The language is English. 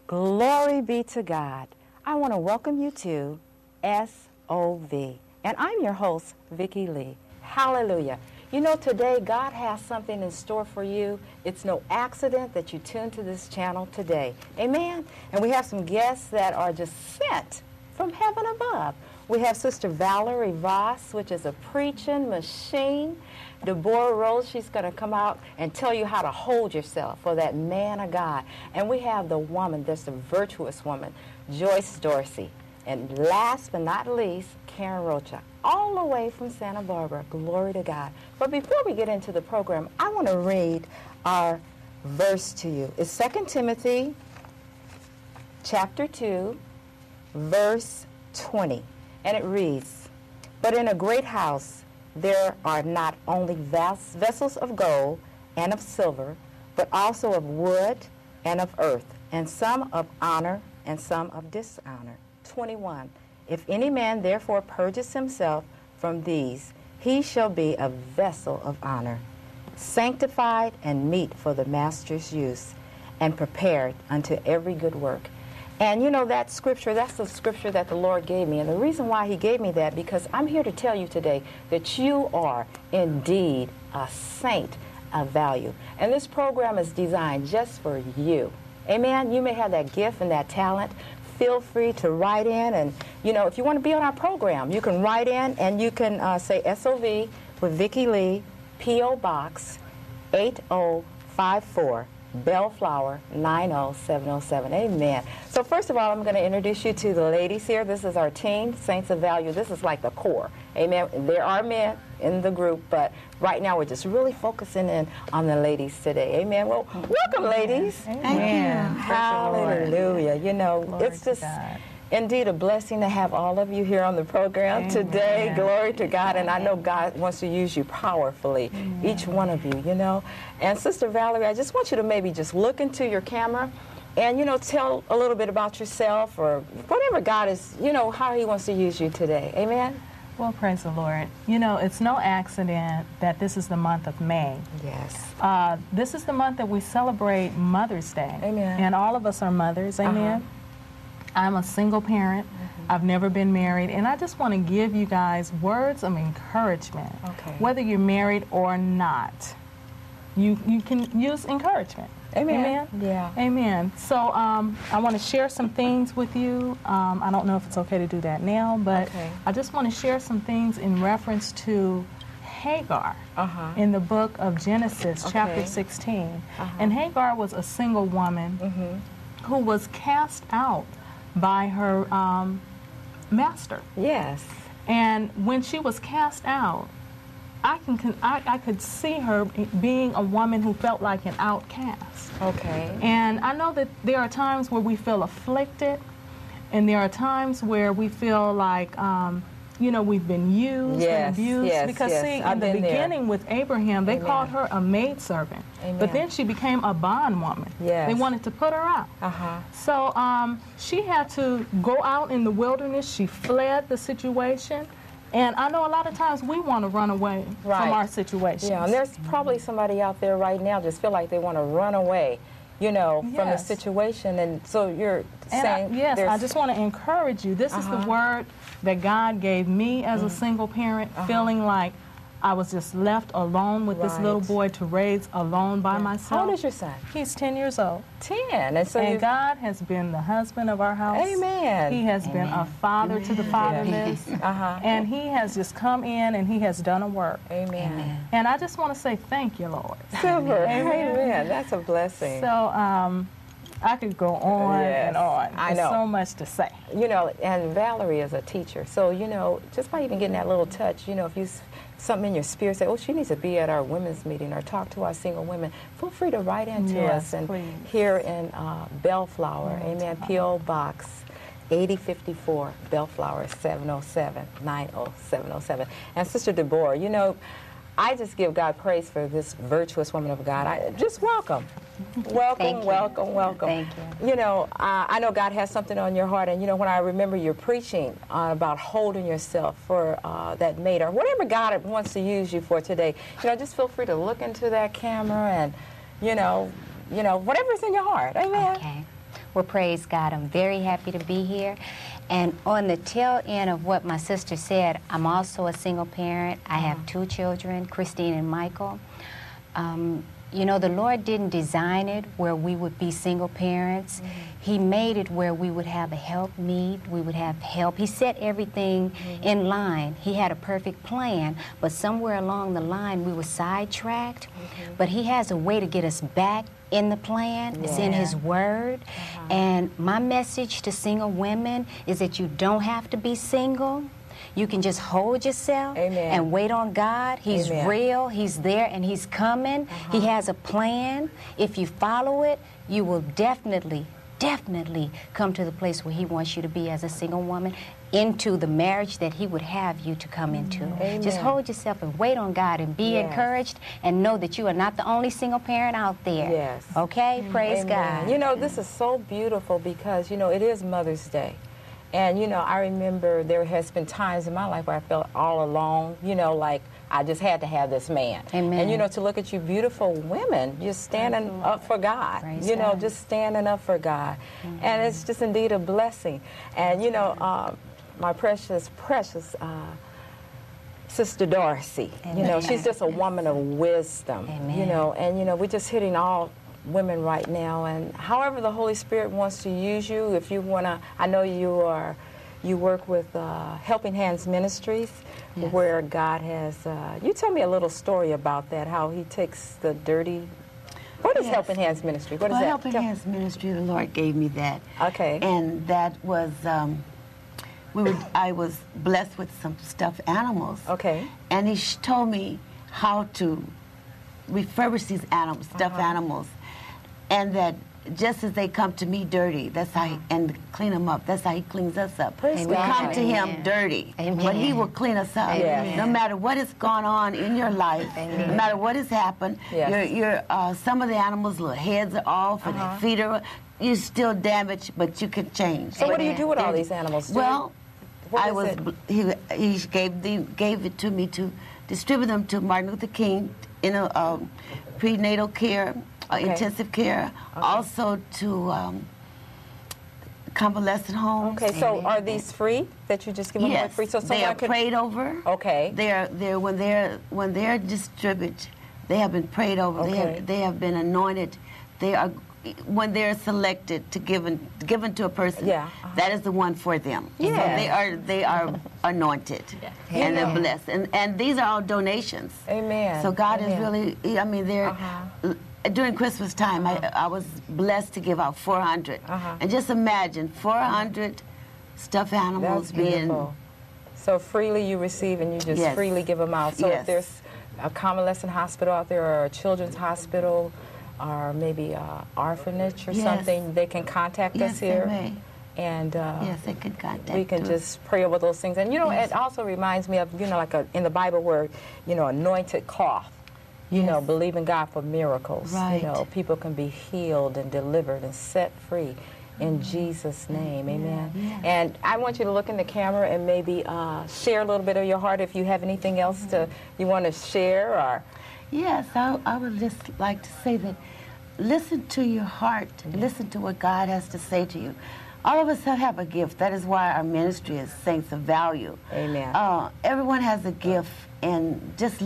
Glory be to God. I want to welcome you to SOV. And I'm your host, Vicki Lee. Hallelujah. You know, today God has something in store for you. It's no accident that you tuned to this channel today. Amen. And we have some guests that are just sent from heaven above. We have Sister Valerie Voss, which is a preaching machine. Deborah Rose, she's going to come out and tell you how to hold yourself for that man of God. And we have the woman, that's the virtuous woman, Joyce Dorsey. And last but not least, Karen Rocha, all the way from Santa Barbara. Glory to God. But before we get into the program, I want to read our verse to you. It's 2 Timothy chapter 2, verse 20. And it reads, "But in a great house there are not only vessels of gold and of silver, but also of wood and of earth, and some of honor and some of dishonor." 21. "If any man therefore purges himself from these, he shall be a vessel of honor, sanctified and meet for the master's use, and prepared unto every good work." And you know, that scripture, that's the scripture that the Lord gave me. And the reason why he gave me that, because I'm here to tell you today that you are indeed a saint of value. And this program is designed just for you. Amen? You may have that gift and that talent. Feel free to write in. And, you know, if you want to be on our program, you can write in and you can say SOV with Vicki Lee, P.O. Box 8054. Bellflower 90707. Amen. So first of all, I'm going to introduce you to the ladies here. This is our team, Saints of Value. This is like the core. Amen. There are men in the group, but right now we're just really focusing in on the ladies today. Amen. Well, welcome, ladies. Amen. Hallelujah. You know, Glory it's just God. Indeed a blessing to have all of you here on the program today. Glory to God. And I know God wants to use you powerfully, each one of you, you know. And Sister Valerie, I just want you to maybe just look into your camera and, you know, tell a little bit about yourself or whatever God is, you know, how he wants to use you today. Amen? Well, praise the Lord. You know, it's no accident that this is the month of May. Yes. This is the month that we celebrate Mother's Day. Amen. And all of us are mothers. Amen. I'm a single parent. I've never been married, and I just want to give you guys words of encouragement. Okay. Whether you're married or not, you can use encouragement. Amen. Amen? Yeah. Amen. So I want to share some things with you. I don't know if it's okay to do that now, but I just want to share some things in reference to Hagar in the book of Genesis, chapter 16. And Hagar was a single woman who was cast out by her master. Yes. And when she was cast out, I could see her being a woman who felt like an outcast. Okay. And I know that there are times where we feel afflicted, and there are times where we feel like, you know, we've been used and abused. Because see, in the beginning with Abraham, they called her a maidservant. But then she became a bondwoman. They wanted to put her out. So she had to go out in the wilderness. She fled the situation. And I know a lot of times we want to run away from our situations. Yeah, and there's probably somebody out there right now just feel like they want to run away, you know, from the situation. And so you're saying... Yes, I just want to encourage you. This is the word that God gave me as a single parent, feeling like I was just left alone with this little boy to raise alone by myself. How old is your son? He's 10 years old. 10. And God has been the husband of our house. Amen. He has been a father to the fatherless. And he has just come in and he has done a work. Amen. And I just want to say thank you, Lord. Super. Amen. That's a blessing. So, I could go on and on. I know. There's so much to say. You know, and Valerie is a teacher. So, you know, just by even getting that little touch, you know, if you something in your spirit say, oh, she needs to be at our women's meeting or talk to our single women, feel free to write into us. And please. Here in Bellflower, amen, P.O. Box 8054, Bellflower 707, 90707. And Sister Deborah, you know, I just give God praise for this virtuous woman of God. Just welcome. Welcome, welcome, welcome. Thank you. You know, I know God has something on your heart, and you know, when I remember your preaching about holding yourself for that mate, or whatever God wants to use you for today, you know, just feel free to look into that camera and, you know, whatever's in your heart. Amen. Okay. Well, praise God. I'm very happy to be here. And on the tail end of what my sister said, I'm also a single parent. I have 2 children, Christine and Michael. You know, the Lord didn't design it where we would be single parents. He made it where we would have a help need, we would have help. He set everything in line. He had a perfect plan, but somewhere along the line we were sidetracked. But He has a way to get us back in the plan. It's in His Word. And my message to single women is that you don't have to be single. You can just hold yourself and wait on God. He's real, He's there, and He's coming. He has a plan. If you follow it, you will definitely come to the place where He wants you to be as a single woman, into the marriage that He would have you to come into. Just hold yourself and wait on God and be encouraged, and know that you are not the only single parent out there. Okay? Praise God. You know, this is so beautiful because, you know, it is Mother's Day. And, you know, I remember there has been times in my life where I felt all alone, you know, like I just had to have this man. And, you know, to look at you beautiful women, just standing up for God, you know, just standing up for God. And it's just indeed a blessing. And, you know, my precious Sister Darcy, you know, she's just a woman of wisdom, you know, and, you know, we're just hitting all women right now, and however the Holy Spirit wants to use you. If you want to, I know you work with Helping Hands Ministries, where God has, you tell me a little story about that, how He takes the dirty, what is Helping Hands Ministry? What is that? Helping Hands Ministry, the Lord gave me that. Okay. And that was, I was blessed with some stuffed animals. Okay. And He told me how to refurbish these animals, stuffed animals. And that just as they come to me dirty, that's how He, and clean them up, that's how He cleans us up. We come to Him dirty, but He will clean us up. No matter what has gone on in your life, no matter what has happened, some of the animals' little heads are off, and their feet are, you're still damaged, but you can change. So what do you do with all these animals? Well, he gave it to me to distribute them to Martin Luther King in a prenatal care, intensive care, also to convalescent homes. Okay, so are these free that you just give them away free? So they are prayed over. Okay. They're when they're distributed, they have been prayed over. Okay. They have been anointed. They are, when they're selected to given to a person, that is the one for them. So they are anointed and they're blessed. And these are all donations. Amen. So God is really, I mean, they're during Christmas time, I was blessed to give out 400. And just imagine 400 stuffed animals being. So freely you receive and you just freely give them out. So if there's a convalescent hospital out there or a children's hospital, or maybe an orphanage or something, they can contact us here. They may. And yes, they can contact we can just pray over those things. And, you know, it also reminds me of, you know, like in the Bible word, you know, anointed cloth. You know, believing God for miracles. You know, people can be healed and delivered and set free in Jesus' name. Amen. And I want you to look in the camera and maybe share a little bit of your heart if you have anything else you want to share. Or yes, I would just like to say that listen to your heart. Listen to what God has to say to you. All of us have a gift. That is why our ministry is Saints of Value. Amen. Everyone has a gift, and just